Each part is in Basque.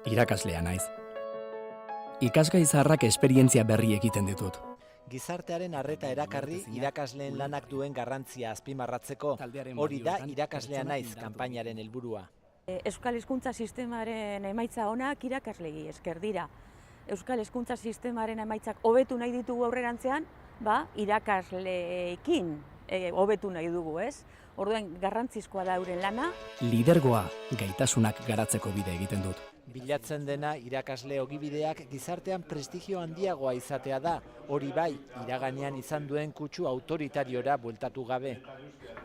Irakaslea naiz. Ikasgai zaharrak esperientzia berri egiten ditut. Gizartearen arreta erakarri irakasleen lanak duen garrantzia azpimarratzeko, hori da irakaslea naiz kanpainaren helburua. Euskal Hezkuntza Sistemaren emaitza onak irakaslei esker dira. Euskal Hezkuntza Sistemaren emaitzak hobetu nahi ditugu aurrerantzean, irakasleekin hobetu nahi dugu, ez? Orduan garrantzizkoa da euren lana. Lidergoa gaitasunak garatzeko bide egiten dut. Bilatzen dena irakasle ogibideak gizartean prestigio handiagoa izatea da, hori bai, iraganean izan duen kutsu autoritariora bueltatu gabe.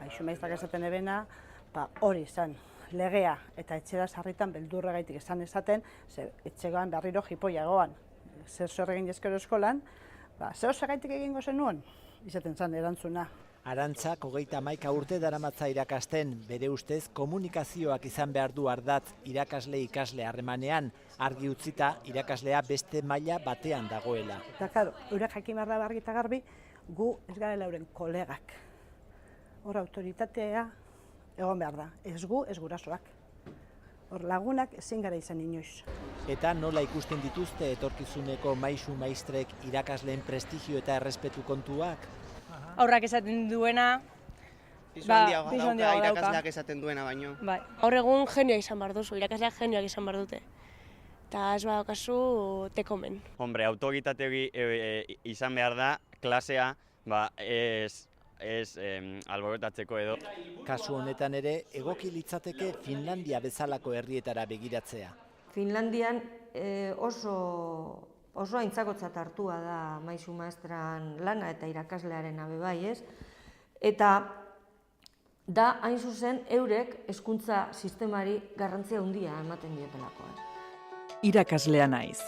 Aixo maiztak esaten ebena, hori izan, legea eta etxera sarritan beldurregaitik esan esaten, etxegoan berriro jipoiagoan. Zer egin ezkero eskolan, zer segaitik egingo zenuen, izaten zen erantzuna. Arantzak 31 urte daramatza irakasten, bere ustez komunikazioak izan behar du ardatz irakasle-ikasle harremanean, argi utzita irakaslea beste maila batean dagoela. Eta, karo, eurak jakin behar da argi eta garbi, gu ez garela euren kolegak. Hor autoritatea egon behar da, ez gu, ez gurasoak. Hor lagunak ezin gara izan inoiz. Eta nola ikusten dituzte etorkizuneko maisu-maistrek irakasleen prestigio eta errespetu kontuak? Aurrak esaten duena, pisu handiagoa dauka irakasleak esaten duena baino. Bai. Gaur egun genioa izan behar duzu, irakasleak genioak izan behar dute. Eta ez badaukazu, te komen. Hombre, autogitate izan behar da, klasea ez alboretatzeko edo. Kasu honetan ere, egoki litzateke Finlandia bezalako herrietara begiratzea. Finlandian oso aintzakotzat hartua da maisu maestran lana eta irakaslearen abebai, ez? Eta da hain zuzen eurek hezkuntza sistemari garrantzia handia ematen diotelako. Irakaslea naiz.